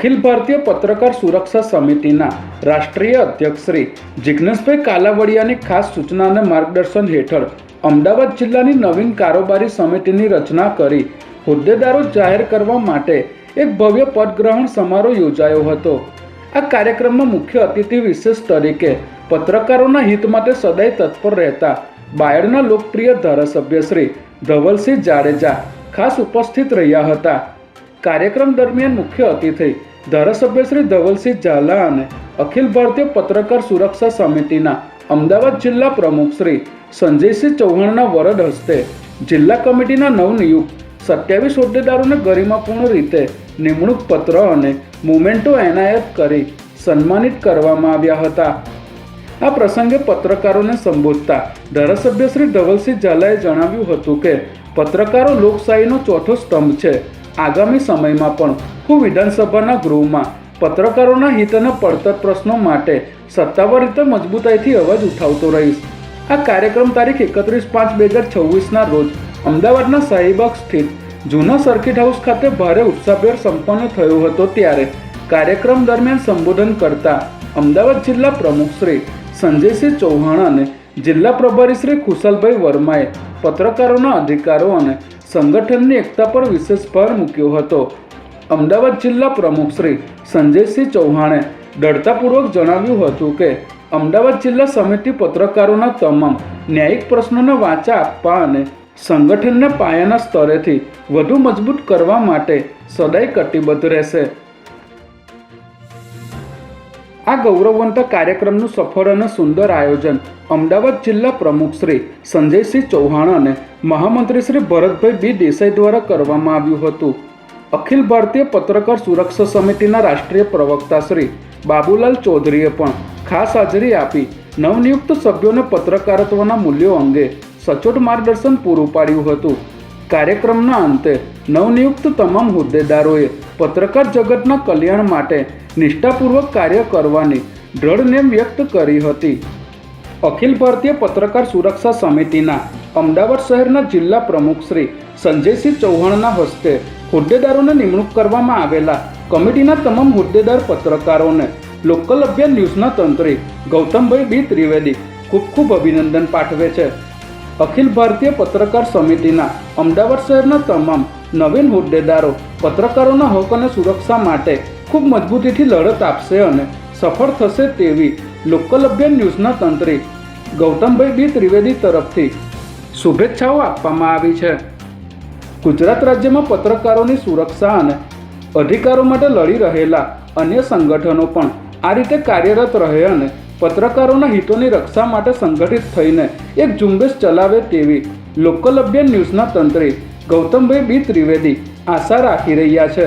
અખિલ ભારતીય પત્રકાર સુરક્ષા સમિતિના રાષ્ટ્રીય અધ્યક્ષ શ્રી જિગ્નેશભાઈ કાલાવડિયાની ખાસ સૂચના અને માર્ગદર્શન હેઠળ અમદાવાદ જિલ્લાની નવીન કારોબારી સમિતિની રચના કરી હોદ્દેદારો જાહેર કરવા માટે એક ભવ્ય પદગ્રહણ સમારોહ યોજાયો હતો। આ કાર્યક્રમમાં મુખ્ય અતિથિ વિશેષ તરીકે પત્રકારોના હિત માટે સદાય તત્પર રહેતા બાયડના લોકપ્રિય ધારાસભ્ય શ્રી ધવલસિંહ જાડેજા ખાસ ઉપસ્થિત રહ્યા હતા। કાર્યક્રમ દરમિયાન મુખ્ય અતિથિ ધારાસભ્ય શ્રી ધવલસિંહ ઝાલા અને અખિલ ભારતીય પત્રકાર સુરક્ષા સમિતિના અમદાવાદ જિલ્લા પ્રમુખ શ્રી સંજયસિંહ ચૌહાણના વરદ હસ્તે જિલ્લા કમિટીના નવનિયુક્ત 27 હોદ્દેદારોને ગરિમાપૂર્ણ રીતે નિમણૂક પત્ર અને મોમેન્ટો એનાયત કરી સન્માનિત કરવામાં આવ્યા હતા। આ પ્રસંગે પત્રકારોને સંબોધતા ધારાસભ્ય શ્રી ધવલસિંહ ઝાલાએ જણાવ્યું હતું કે પત્રકારો લોકશાહીનો ચોથો સ્તંભ છે। આગામી સમયમાં પણ હું વિધાનસભાના ગૃહમાં પત્રકારોના હિત અને પડતર પ્રશ્નો માટે સત્તાવાર રીતે મજબૂતાઈથી અવાજ ઉઠાવતો રહીશ। આ કાર્યક્રમ તારીખ 31/5/2026ના રોજ અમદાવાદના શાહીબાગ સ્થિત જૂના સર્કિટ હાઉસ ખાતે ભારે ઉત્સાહભેર સંપન્ન થયો હતો। ત્યારે કાર્યક્રમ દરમિયાન સંબોધન કરતા અમદાવાદ જિલ્લા પ્રમુખ શ્રી સંજયસિંહ ચૌહાણ અને જિલ્લા પ્રભારી શ્રી ખુશાલભાઈ વર્માએ પત્રકારોના અધિકારો અને સંગઠનની એકતા પર વિશેષ ભાર મૂક્યો હતો। અમદાવાદ જિલ્લા પ્રમુખ શ્રી સંજયસિંહ ચૌહાણે દૃઢતાપૂર્વક જણાવ્યું હતું કે અમદાવાદ જિલ્લા સમિતિ પત્રકારોના તમામ ન્યાયિક પ્રશ્નોને વાચા આપવા અને સંગઠનને પાયાના સ્તરેથી વધુ મજબૂત કરવા માટે સદાય કટિબદ્ધ રહેશે। આ ગૌરવવંત કાર્યક્રમનું સફળ અને સુંદર આયોજન અમદાવાદ જિલ્લા પ્રમુખ શ્રી સંજયસિંહ ચૌહાણ અને મહામંત્રી શ્રી ભરતભાઈ બી દેસાઈ દ્વારા કરવામાં આવ્યું હતું। અખિલ ભારતીય પત્રકાર સુરક્ષા સમિતિના રાષ્ટ્રીય પ્રવક્તા શ્રી બાબુલાલ ચૌધરીએ પણ ખાસ હાજરી આપી નવનિયુક્ત સભ્યોને પત્રકારત્વના મૂલ્યો અંગે સચોટ માર્ગદર્શન પૂરું પાડ્યું હતું। કાર્યક્રમના અંતે નવનિયુક્ત તમામ હોદ્દેદારોએ પત્રકાર જગતના કલ્યાણ માટે નિષ્ઠાપૂર્વક કાર્ય કરવાની દૃઢ નેમ વ્યક્ત કરી હતી। અખિલ ભારતીય પત્રકાર સુરક્ષા સમિતિના અમદાવાદ શહેરના જિલ્લા પ્રમુખ શ્રી સંજયસિંહ ચૌહાણના હસ્તે હોદ્દેદારોને નિમણૂક કરવામાં આવેલા કમિટીના તમામ હોદ્દેદાર પત્રકારોને લોકલ અભિયાન ન્યૂઝના તંત્રી ગૌતમભાઈ બી ત્રિવેદી ખૂબ ખૂબ અભિનંદન પાઠવે છે। અખિલ ભારતીય પત્રકાર સમિતિના અમદાવાદ શહેરના તમામ નવીન હોદ્દેદારો પત્રકારોના હક અને સુરક્ષા માટે ખૂબ મજબૂતીથી લડત આપશે અને સફળ થશે તેવી લોકલ અભિયાન ન્યૂઝના તંત્રી ગૌતમભાઈ બી ત્રિવેદી તરફથી શુભેચ્છાઓ આપવામાં આવી છે। ગુજરાત રાજ્યમાં પત્રકારોની સુરક્ષા અને અધિકારો માટે લડી રહેલા અન્ય સંગઠનો પણ આ રીતે કાર્યરત રહે અને પત્રકારોના હિતોની રક્ષા માટે સંગઠિત થઈને એક ઝુંબેશ ચલાવે તેવી લોકલ અભિયાન ન્યૂઝના તંત્રી ગૌતમભાઈ બી ત્રિવેદી આશા રાખી રહ્યા છે।